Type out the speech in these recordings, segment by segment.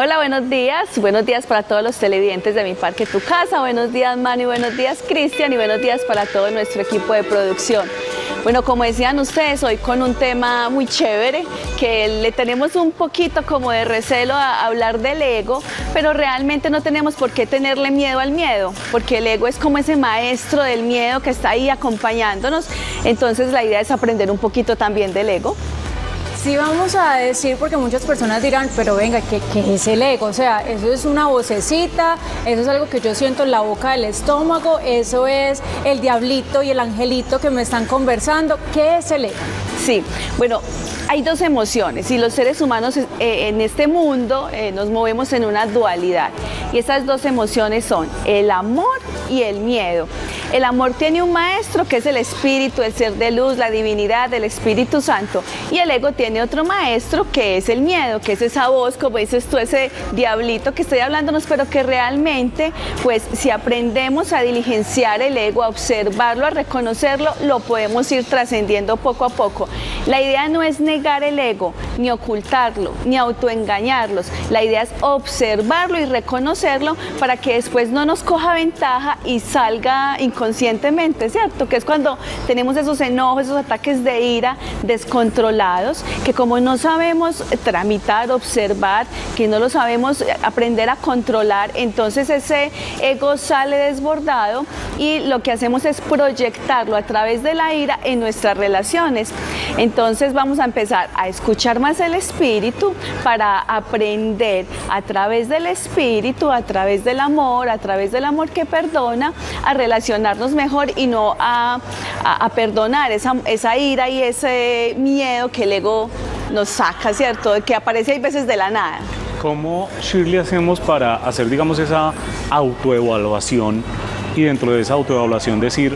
Hola, buenos días para todos los televidentes de Mi Parque Tu Casa, buenos días Manu, buenos días Cristian y buenos días para todo nuestro equipo de producción. Bueno, como decían ustedes, hoy con un tema muy chévere, que le tenemos un poquito como de recelo a hablar del ego, pero realmente no tenemos por qué tenerle miedo al miedo, porque el ego es como ese maestro del miedo que está ahí acompañándonos, entonces la idea es aprender un poquito también del ego. Sí, vamos a decir, porque muchas personas dirán, pero venga, ¿qué es el ego? O sea, eso es una vocecita, eso es algo que yo siento en la boca del estómago, eso es el diablito y el angelito que me están conversando. ¿Qué es el ego? Sí, bueno, hay dos emociones y los seres humanos en este mundo nos movemos en una dualidad y esas dos emociones son el amor y el miedo. El amor tiene un maestro que es el espíritu, el ser de luz, la divinidad, el Espíritu Santo, y el ego tiene otro maestro que es el miedo, que es esa voz, como dices tú, ese diablito que estoy hablándonos, pero que realmente, pues si aprendemos a diligenciar el ego, a observarlo, a reconocerlo, lo podemos ir trascendiendo poco a poco. La idea no es negar el ego, ni ocultarlo, ni autoengañarlos. La idea es observarlo y reconocerlo para que después no nos coja ventaja y salga inconscientemente, ¿cierto? Que es cuando tenemos esos enojos, esos ataques de ira descontrolados, que como no sabemos tramitar, observar, que no lo sabemos aprender a controlar, entonces ese ego sale desbordado y lo que hacemos es proyectarlo a través de la ira en nuestras relaciones. Entonces vamos a empezar a escuchar más el espíritu para aprender a través del espíritu, a través del amor que perdona, a relacionarnos mejor y no a perdonar esa ira y ese miedo que el ego nos saca, ¿cierto? Que aparece a veces de la nada. ¿Cómo, Shirley, hacemos para hacer, digamos, esa autoevaluación y dentro de esa autoevaluación decir,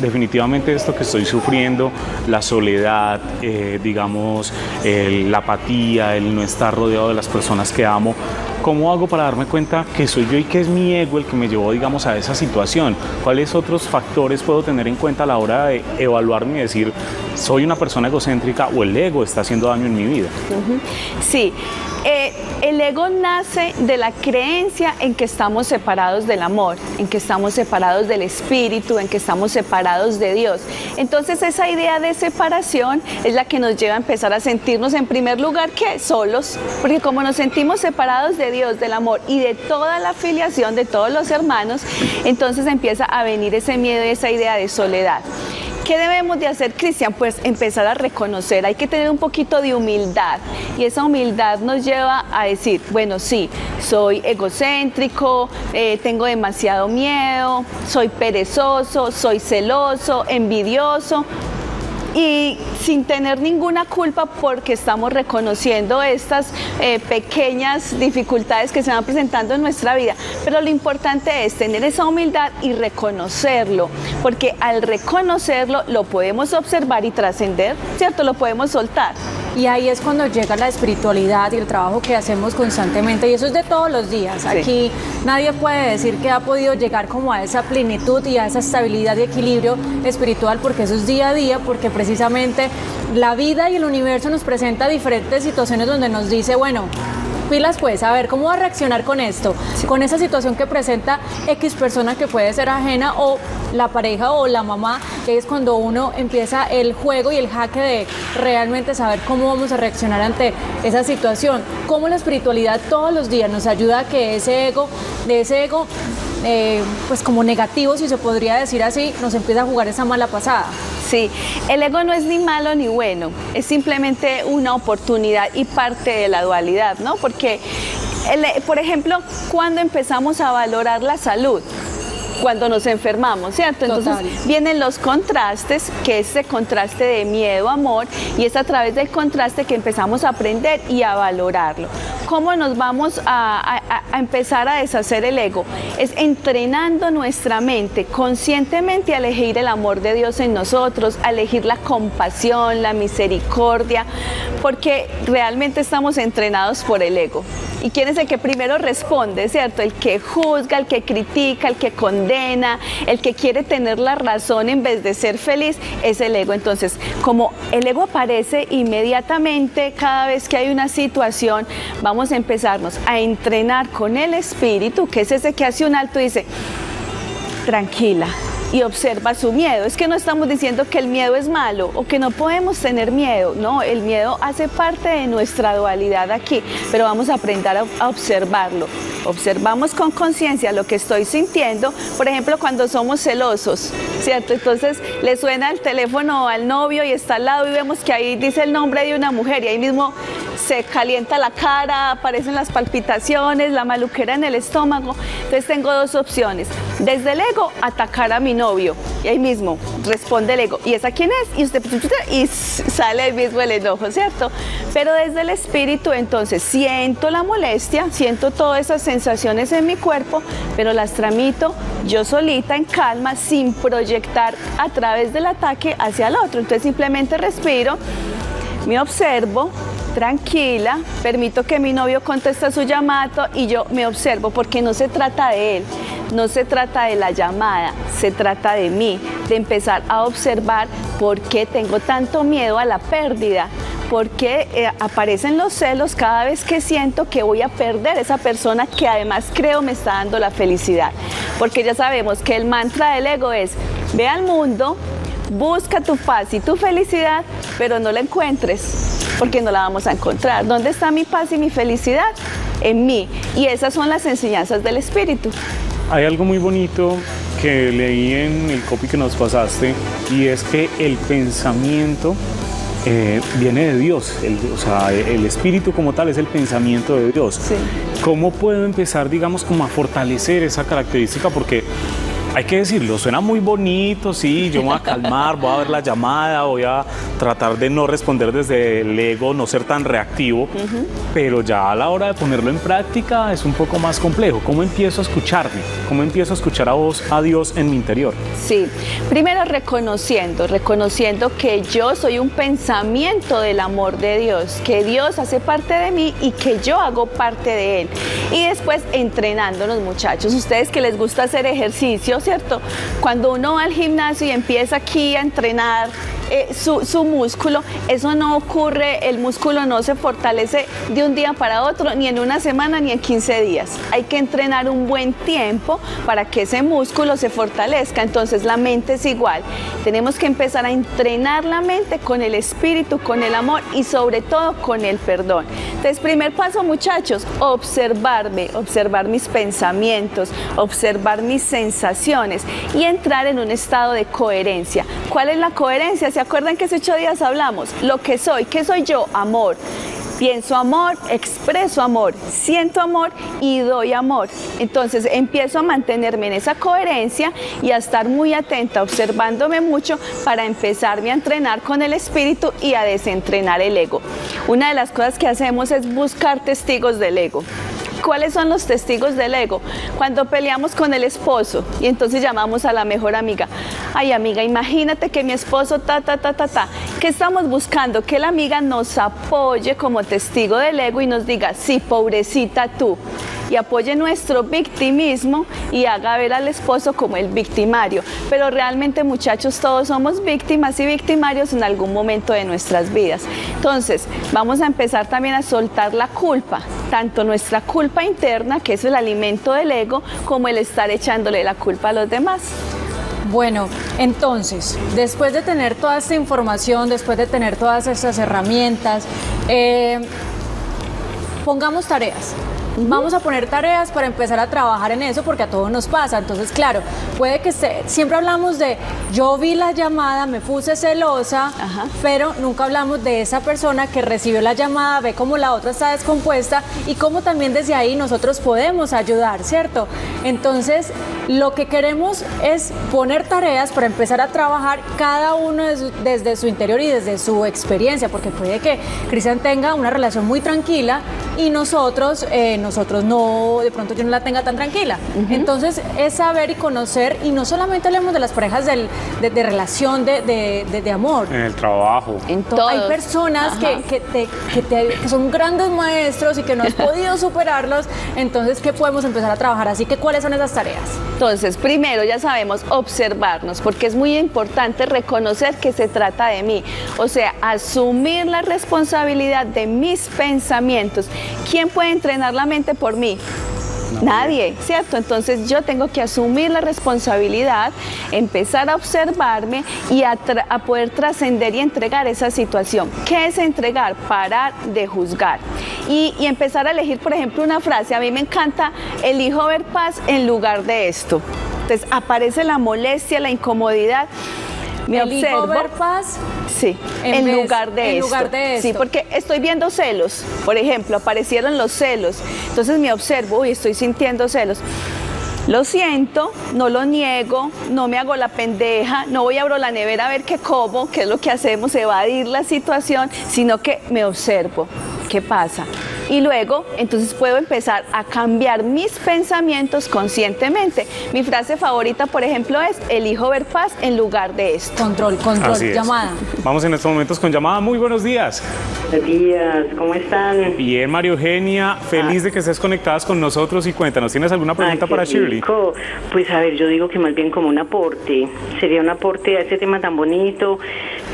definitivamente esto que estoy sufriendo, la soledad, digamos, la apatía, el no estar rodeado de las personas que amo, ¿cómo hago para darme cuenta que soy yo y que es mi ego el que me llevó, digamos, a esa situación? ¿Cuáles otros factores puedo tener en cuenta a la hora de evaluarme y decir, soy una persona egocéntrica o el ego está haciendo daño en mi vida? Sí. El ego nace de la creencia en que estamos separados del amor, en que estamos separados del espíritu, en que estamos separados de Dios. Entonces esa idea de separación es la que nos lleva a empezar a sentirnos en primer lugar que solos, porque como nos sentimos separados de Dios, del amor y de toda la filiación de todos los hermanos, entonces empieza a venir ese miedo y esa idea de soledad. ¿Qué debemos de hacer, Cristian? Pues empezar a reconocer, hay que tener un poquito de humildad y esa humildad nos lleva a decir, bueno, sí, soy egocéntrico, tengo demasiado miedo, soy perezoso, soy celoso, envidioso, y sin tener ninguna culpa porque estamos reconociendo estas pequeñas dificultades que se van presentando en nuestra vida. Pero lo importante es tener esa humildad y reconocerlo, porque al reconocerlo lo podemos observar y trascender, ¿cierto? Lo podemos soltar. Y ahí es cuando llega la espiritualidad y el trabajo que hacemos constantemente, y eso es de todos los días. Sí. Aquí nadie puede decir que ha podido llegar como a esa plenitud y a esa estabilidad y equilibrio espiritual, porque eso es día a día, porque precisamente la vida y el universo nos presenta diferentes situaciones donde nos dice, bueno, pilas pues, a ver, ¿cómo va a reaccionar con esto? Sí. Con esa situación que presenta X persona que puede ser ajena o la pareja o la mamá, que es cuando uno empieza el juego y el jaque de realmente saber cómo vamos a reaccionar ante esa situación. Cómo la espiritualidad todos los días nos ayuda a que ese ego, pues como negativo, si se podría decir así, nos empieza a jugar esa mala pasada. Sí, el ego no es ni malo ni bueno, es simplemente una oportunidad y parte de la dualidad, ¿no? Porque, por ejemplo, cuando empezamos a valorar la salud, cuando nos enfermamos, ¿cierto? Entonces vienen los contrastes, que es ese contraste de miedo, amor, y es a través del contraste que empezamos a aprender y a valorarlo. ¿Cómo nos vamos a empezar a deshacer el ego? Es entrenando nuestra mente conscientemente a elegir el amor de Dios en nosotros, a elegir la compasión, la misericordia, porque realmente estamos entrenados por el ego. ¿Y quién es el que primero responde, cierto? El que juzga, el que critica, el que condena. condena, el que quiere tener la razón en vez de ser feliz, es el ego. Entonces, como el ego aparece inmediatamente cada vez que hay una situación, vamos a empezarnos a entrenar con el espíritu, que es ese que hace un alto y dice, tranquila, y observa su miedo. Es que no estamos diciendo que el miedo es malo o que no podemos tener miedo, no, el miedo hace parte de nuestra dualidad aquí, pero vamos a aprender a observarlo. Observamos con conciencia lo que estoy sintiendo, por ejemplo, cuando somos celosos, ¿cierto? Entonces le suena el teléfono al novio y está al lado y vemos que ahí dice el nombre de una mujer y ahí mismo se calienta la cara, aparecen las palpitaciones, la maluquera en el estómago. Entonces tengo dos opciones: desde el ego, atacar a mi novio, y ahí mismo responde el ego, ¿y esa quién es? Y usted, y sale ahí mismo el enojo, ¿cierto? Pero desde el espíritu, entonces siento la molestia, siento todas esas sensaciones en mi cuerpo, pero las tramito yo solita en calma, sin proyectar a través del ataque hacia el otro. Entonces simplemente respiro, me observo, tranquila, permito que mi novio conteste su llamado y yo me observo, porque no se trata de él, no se trata de la llamada, se trata de mí, de empezar a observar por qué tengo tanto miedo a la pérdida, por qué aparecen los celos cada vez que siento que voy a perder esa persona que además creo me está dando la felicidad. Porque ya sabemos que el mantra del ego es: ve al mundo, busca tu paz y tu felicidad, pero no la encuentres, porque no la vamos a encontrar. ¿Dónde está mi paz y mi felicidad? En mí. Y esas son las enseñanzas del espíritu. Hay algo muy bonito que leí en el copy que nos pasaste, y es que el pensamiento viene de Dios, el espíritu como tal es el pensamiento de Dios. Sí. ¿Cómo puedo empezar, digamos, como a fortalecer esa característica? Porque hay que decirlo, suena muy bonito, sí, yo me voy a calmar, voy a ver la llamada, voy a tratar de no responder desde el ego, no ser tan reactivo, pero ya a la hora de ponerlo en práctica es un poco más complejo. ¿Cómo empiezo a escucharme? ¿Cómo empiezo a escuchar a Dios en mi interior? Sí, primero reconociendo que yo soy un pensamiento del amor de Dios, que Dios hace parte de mí y que yo hago parte de Él. Y después entrenándonos, muchachos, ustedes que les gusta hacer ejercicio, ¿cierto? Cuando uno va al gimnasio y empieza aquí a entrenar su músculo, eso no ocurre, el músculo no se fortalece de un día para otro, ni en una semana, ni en 15 días. Hay que entrenar un buen tiempo para que ese músculo se fortalezca. Entonces la mente es igual. Tenemos que empezar a entrenar la mente con el espíritu, con el amor y sobre todo con el perdón. Entonces, primer paso, muchachos, observarme, observar mis pensamientos, observar mis sensaciones y entrar en un estado de coherencia. ¿Cuál es la coherencia? ¿Se acuerdan que hace 8 días hablamos? Lo que soy, ¿qué soy yo? Amor. Pienso amor, expreso amor, siento amor y doy amor. Entonces empiezo a mantenerme en esa coherencia y a estar muy atenta, observándome mucho para empezarme a entrenar con el espíritu y a desentrenar el ego. Una de las cosas que hacemos es buscar testigos del ego. ¿Cuáles son los testigos del ego? Cuando peleamos con el esposo y entonces llamamos a la mejor amiga. Ay, amiga, imagínate que mi esposo ¿Qué estamos buscando? Que la amiga nos apoye como testigo del ego y nos diga, sí, pobrecita tú. Y apoye nuestro victimismo y haga ver al esposo como el victimario. Pero realmente, muchachos, todos somos víctimas y victimarios en algún momento de nuestras vidas. Entonces, vamos a empezar también a soltar la culpa, tanto nuestra culpa interna, que es el alimento del ego, como el estar echándole la culpa a los demás. Bueno, entonces, después de tener toda esta información, después de tener todas estas herramientas, pongamos tareas. Vamos a poner tareas para empezar a trabajar en eso, porque a todos nos pasa. Entonces, claro, puede que siempre hablamos de yo vi la llamada, me puse celosa, pero nunca hablamos de esa persona que recibió la llamada, ve cómo la otra está descompuesta y cómo también desde ahí nosotros podemos ayudar, ¿cierto? Entonces, lo que queremos es poner tareas para empezar a trabajar cada uno desde su interior y desde su experiencia, porque puede que Cristian tenga una relación muy tranquila y nosotros no, de pronto yo no la tenga tan tranquila. Entonces es saber y conocer, y no solamente hablemos de las parejas de relación de amor. En el trabajo. En todo. Hay personas que son grandes maestros y que no has podido superarlos. Entonces, ¿qué podemos empezar a trabajar? Así que, ¿cuáles son esas tareas? Entonces, primero ya sabemos observarnos, porque es muy importante reconocer que se trata de mí, o sea, asumir la responsabilidad de mis pensamientos. ¿Quién puede entrenar la mente por mí? Nadie, ¿cierto? Entonces yo tengo que asumir la responsabilidad, empezar a observarme y a poder trascender y entregar esa situación. ¿Qué es entregar? Parar de juzgar y empezar a elegir, por ejemplo, una frase. A mí me encanta: elijo ver paz en lugar de esto. Entonces aparece la molestia, la incomodidad. Me Elijo observo. ver paz. Sí, en lugar de esto. Sí, porque estoy viendo celos, por ejemplo, aparecieron los celos. Entonces me observo, uy, estoy sintiendo celos. Lo siento, no lo niego, no me hago la pendeja, no voy a abrir la nevera a ver qué como, que es lo que hacemos, evadir la situación, sino que me observo. ¿Qué pasa? Y luego, entonces puedo empezar a cambiar mis pensamientos conscientemente. Mi frase favorita, por ejemplo, es: elijo ver paz en lugar de esto. Control, Así es. llamada. Vamos en estos momentos con llamada. Muy buenos días. Buenos días, ¿cómo están? Bien, María Eugenia, feliz de que estés conectadas con nosotros y cuéntanos, ¿tienes alguna pregunta Qué para Shirley? rico. Pues a ver, yo digo que más bien como un aporte, sería un aporte a este tema tan bonito.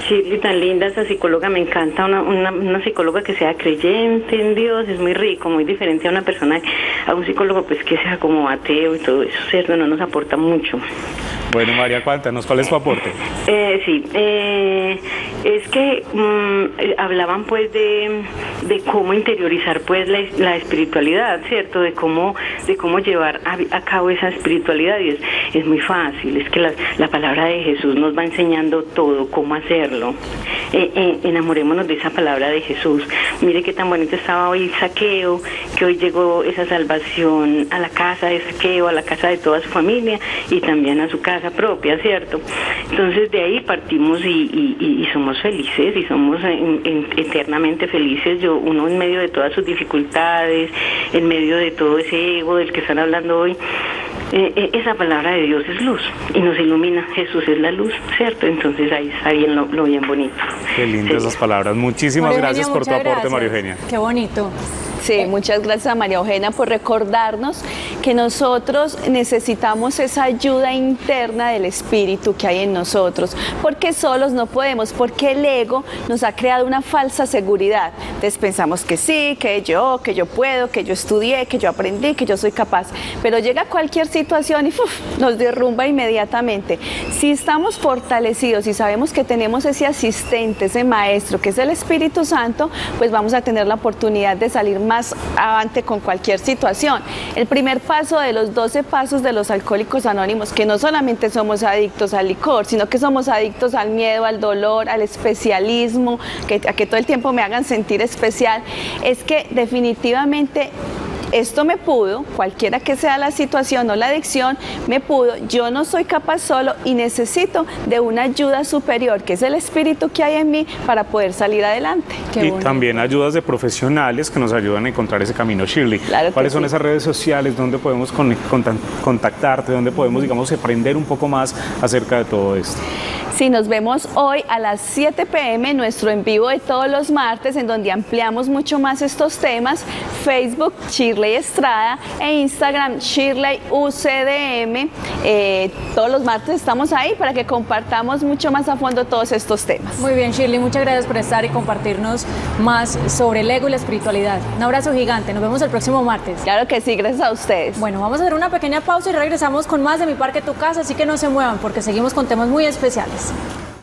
Shirley, tan linda, esa psicóloga, me encanta, una psicóloga que sea creyente en Dios, es muy rico, muy diferente a una persona, a un psicólogo pues que sea como ateo y todo eso, ¿cierto? No nos aporta mucho. Bueno, María, cuéntanos, ¿cuál es tu aporte? Es que hablaban pues de cómo interiorizar pues la espiritualidad, ¿cierto? De cómo llevar a cabo esa espiritualidad, y es muy fácil, es que la palabra de Jesús nos va enseñando todo, cómo hacerlo. Enamorémonos de esa palabra de Jesús. Mire qué tan bonito estaba hoy Zaqueo, que hoy llegó esa salvación a la casa de Zaqueo, a la casa de toda su familia y también a su casa propia, ¿cierto? Entonces de ahí partimos y somos felices, y somos eternamente felices. Uno en medio de todas sus dificultades, en medio de todo ese ego del que están hablando hoy, esa palabra de Dios es luz y nos ilumina. Jesús es la luz, ¿cierto? Entonces ahí está bien lo bien bonito. Qué lindas esas palabras. Muchísimas María gracias Eugenia, por tu muchas aporte, gracias. María Eugenia. Qué bonito. Sí, muchas gracias a María Eugenia por recordarnos que nosotros necesitamos esa ayuda interna del espíritu que hay en nosotros, porque solos no podemos, porque el ego nos ha creado una falsa seguridad. Entonces pensamos que sí, que yo puedo, que yo estudié, que yo aprendí, que yo soy capaz, pero llega cualquier situación y nos derrumba inmediatamente. Si estamos fortalecidos y sabemos que tenemos ese asistente, ese maestro, que es el Espíritu Santo, pues vamos a tener la oportunidad de salir más avante con cualquier situación. El primer paso de los 12 pasos de los Alcohólicos Anónimos, que no solamente somos adictos al licor, sino que somos adictos al miedo, al dolor, al especialismo, a que todo el tiempo me hagan sentir especial, es que definitivamente esto me pudo, cualquiera que sea la situación o la adicción, me pudo, yo no soy capaz solo y necesito de una ayuda superior, que es el espíritu que hay en mí, para poder salir adelante. Y también ayudas de profesionales que nos ayudan a encontrar ese camino. Shirley, Claro que ¿cuáles son sí. esas redes sociales? ¿Dónde podemos contactarte? ¿Dónde podemos, digamos, aprender un poco más acerca de todo esto? Sí, nos vemos hoy a las 7 p.m. nuestro en vivo de todos los martes, en donde ampliamos mucho más estos temas. Facebook, Shirley Estrada, e Instagram, Shirley UCDM. Todos los martes estamos ahí para que compartamos mucho más a fondo todos estos temas. Muy bien, Shirley, muchas gracias por estar y compartirnos más sobre el ego y la espiritualidad. Un abrazo gigante, nos vemos el próximo martes. Claro que sí, gracias a ustedes. Bueno, vamos a hacer una pequeña pausa y regresamos con más de Mi Parque Tu Casa, así que no se muevan porque seguimos con temas muy especiales.